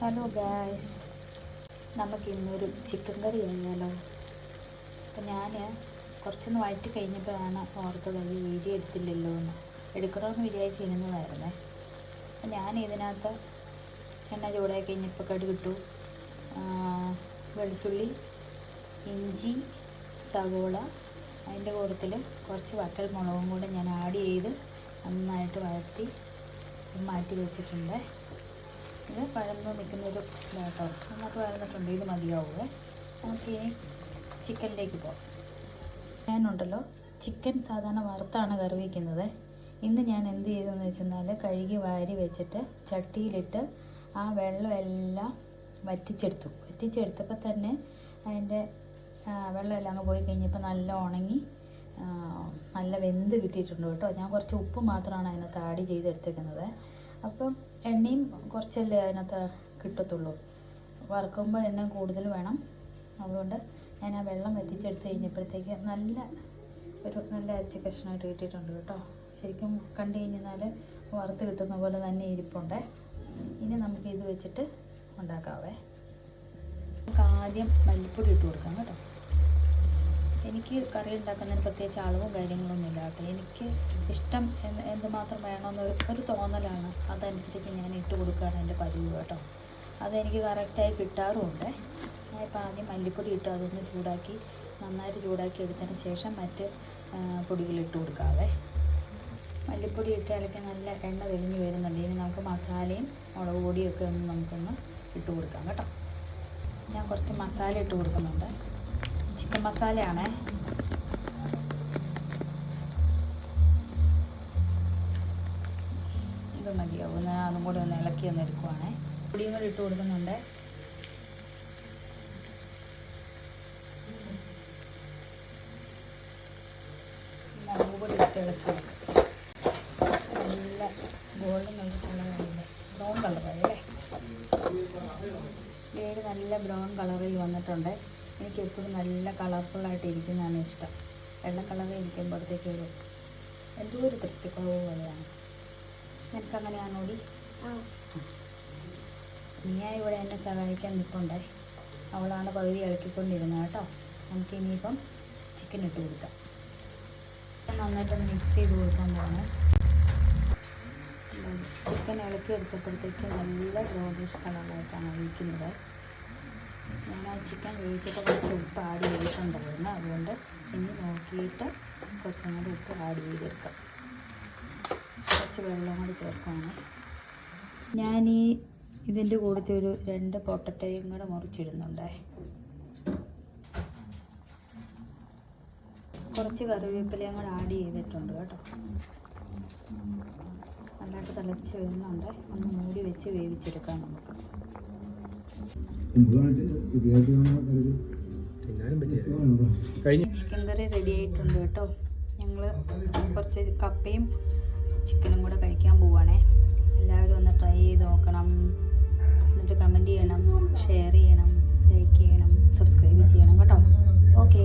Hello guys, നമുക്ക് ഇന്നൊരു chicken കറി കഴിഞ്ഞാലോ? അപ്പം ഞാൻ കുറച്ചൊന്ന് വഴറ്റി കഴിഞ്ഞപ്പോഴാണ് ഓർത്തത് ഈ വീഡിയോ എടുത്തില്ലല്ലോ എന്ന്. എടുക്കണമെന്ന് വിചാരിച്ചിരുന്നതായിരുന്നേ. അപ്പം ഞാൻ ഇതിനകത്ത് എണ്ണ ചൂടാക്കി കഴിഞ്ഞപ്പോൾ കടുകിട്ടു, വെളുത്തുള്ളി, ഇഞ്ചി, സവോള, അതിൻ്റെ കൂട്ടത്തിൽ കുറച്ച് വറ്റൽ മുളകും കൂടെ ഞാൻ ആഡ് ചെയ്ത് നന്നായിട്ട് വഴറ്റി മാറ്റി വെച്ചിട്ടുണ്ട്. ഇത് വഴന്ന് നിൽക്കുന്നൊരു ഇതാട്ടോ, നമുക്ക് വഴന്നിട്ടുണ്ട്. ഇത് മതിയാവുക. നമുക്കിനി ചിക്കനിലേക്ക് പോകാം. ഞാനുണ്ടല്ലോ ചിക്കൻ സാധാരണ വറുത്താണ് കറി വയ്ക്കുന്നത്. ഇന്ന് ഞാൻ എന്ത് ചെയ്തെന്ന് വെച്ചെന്നാൽ കഴുകി വാരി വെച്ചിട്ട് ചട്ടിയിലിട്ട് ആ വെള്ളമെല്ലാം വറ്റിച്ചെടുത്തപ്പോൾ തന്നെ അതിൻ്റെ വെള്ളമെല്ലാം അങ്ങ് പോയി കഴിഞ്ഞപ്പോൾ നല്ല ഉണങ്ങി നല്ല വെന്ത് കിട്ടിയിട്ടുണ്ട് കേട്ടോ. ഞാൻ കുറച്ച് ഉപ്പ് മാത്രമാണ് അതിനകത്ത് ആഡ് ചെയ്തെടുത്തേക്കുന്നത്. അപ്പം എണ്ണയും കുറച്ചല്ലേ അതിനകത്ത് കിട്ടത്തുള്ളൂ. വറുക്കുമ്പോൾ എണ്ണ കൂടുതൽ വേണം. അതുകൊണ്ട് ഞാൻ ആ വെള്ളം വറ്റിച്ചെടുത്ത് കഴിഞ്ഞപ്പോഴത്തേക്ക് നല്ല ഇറച്ചി കഷ്ണമായിട്ട് കിട്ടിയിട്ടുണ്ട് കേട്ടോ. ശരിക്കും കണ്ടു കഴിഞ്ഞാൽ വറുത്ത് കിട്ടുന്ന പോലെ തന്നെ ഇരിപ്പുണ്ട്. ഇനി നമുക്ക് ഇത് വെച്ചിട്ട് ഉണ്ടാക്കാവേ. നമുക്ക് ആദ്യം മല്ലിപ്പൊടി ഇട്ട് കൊടുക്കാം കേട്ടോ. എനിക്ക് കറി ഉണ്ടാക്കുന്നതിന് പ്രത്യേകിച്ച് അളവും കാര്യങ്ങളൊന്നുമില്ല കേട്ടോ. എനിക്ക് ഇഷ്ടം എന്തുമാത്രം വേണമെന്നൊരു തോന്നലാണ്. അതനുസരിച്ച് ഞാൻ ഇട്ട് കൊടുക്കുകയാണ് എൻ്റെ പതിവ് കേട്ടോ. അതെനിക്ക് കറക്റ്റായി കിട്ടാറുമുണ്ട്. ഞാനിപ്പോൾ ആദ്യം മല്ലിപ്പൊടി ഇട്ട് അതൊന്ന് നന്നായിട്ട് ചൂടാക്കി എടുത്തതിന് ശേഷം മറ്റ് പൊടികളിട്ട് കൊടുക്കാവേ. മല്ലിപ്പൊടി ഇട്ട് ഇളക്കി നല്ല എണ്ണ തെളിഞ്ഞ് വരുന്നുണ്ട്. ഇനി നമുക്ക് മസാലയും മുളക് പൊടിയൊക്കെ നമുക്കൊന്ന് ഇട്ട് കൊടുക്കാം കേട്ടോ. ഞാൻ കുറച്ച് മസാല ഇട്ട് കൊടുക്കുന്നുണ്ട്. ചിക്കൻ മസാലയാണേ. ഇത് മതിയാവും. ഞാൻ അതും കൂടി ഒന്ന് ഇളക്കി ഒന്ന് എടുക്കുവാണേ. പൊടിയും കൂടി ഇട്ട് കൊടുക്കുന്നുണ്ട്. മുളക് പൊടി ഇട്ട് ഇളക്കി നല്ല ഗോൾഡൻ കളറായില്ലേ, ബ്രൗൺ കളറായല്ലേ. വേര് നല്ല ബ്രൗൺ കളറിൽ വന്നിട്ടുണ്ട്. എനിക്ക് എപ്പോഴും നല്ല കളർഫുള്ളായിട്ട് ഇരിക്കുന്നതാണ് ഇഷ്ടം. വെള്ള കളറിൽ ഇരിക്കുമ്പോഴത്തേക്ക് എന്തോ ഒരു തൃപ്തിക്കുറവ് പോലെയാണ്. നിനക്കങ്ങനെയാണോ ഓടി? നീയാ ഇവിടെ എന്നെ സഹായിക്കാൻ നിൽപ്പുണ്ടേ. അവളാണ് പകുതി ഇളക്കിക്കൊണ്ടിരുന്നത് കേട്ടോ. നമുക്ക് ഇനിയിപ്പം ചിക്കൻ ഇട്ട് കൊടുക്കാം. നന്നായിട്ടൊന്ന് മിക്സ് ചെയ്ത് കൊടുക്കാൻ പോകണം. ചിക്കൻ ഇളക്കി എടുത്തപ്പോഴത്തേക്ക് നല്ല ബ്രൗണിഷ് കളറായിട്ടാണ് ഒഴിക്കുന്നത്. ഞാൻ ആ ചിക്കൻ വേവിച്ചിട്ട് കുറച്ച് ഉപ്പ് ആഡ് ചെയ്തിട്ടുണ്ടായിരുന്നു. അതുകൊണ്ട് ഇനി നോക്കിയിട്ട് കുറച്ചും കൂടി ഉപ്പ് ആഡ് ചെയ്തെടുക്കാം. കുറച്ച് വെള്ളം കൂടി ചേർക്കുകയാണ്. ഞാൻ ഇതിൻ്റെ കൂടത്തെ ഒരു 2 പൊട്ടറ്റയും കൂടെ മുറിച്ചിടുന്നുണ്ടേ. കുറച്ച് കറിവേപ്പിലയും കൂടെ ആഡ് ചെയ്തിട്ടുണ്ട് കേട്ടോ. നല്ലതായിട്ട് തിളച്ച് വരുന്നുണ്ട്. ഒന്ന് മൂടി വെച്ച് വേവിച്ചെടുക്കാം നമുക്ക്. ചിക്കൻ കറി റെഡി ആയിട്ടുണ്ട് കേട്ടോ. ഞങ്ങൾ കുറച്ച് കപ്പയും ചിക്കനും കൂടെ കഴിക്കാൻ പോവുകയാണേ. എല്ലാവരും ഒന്ന് ട്രൈ ചെയ്ത് നോക്കണം. എന്നിട്ട് കമൻറ്റ് ചെയ്യണം, ഷെയർ ചെയ്യണം, ലൈക്ക് ചെയ്യണം, സബ്സ്ക്രൈബ് ചെയ്യണം കേട്ടോ. ഓക്കേ.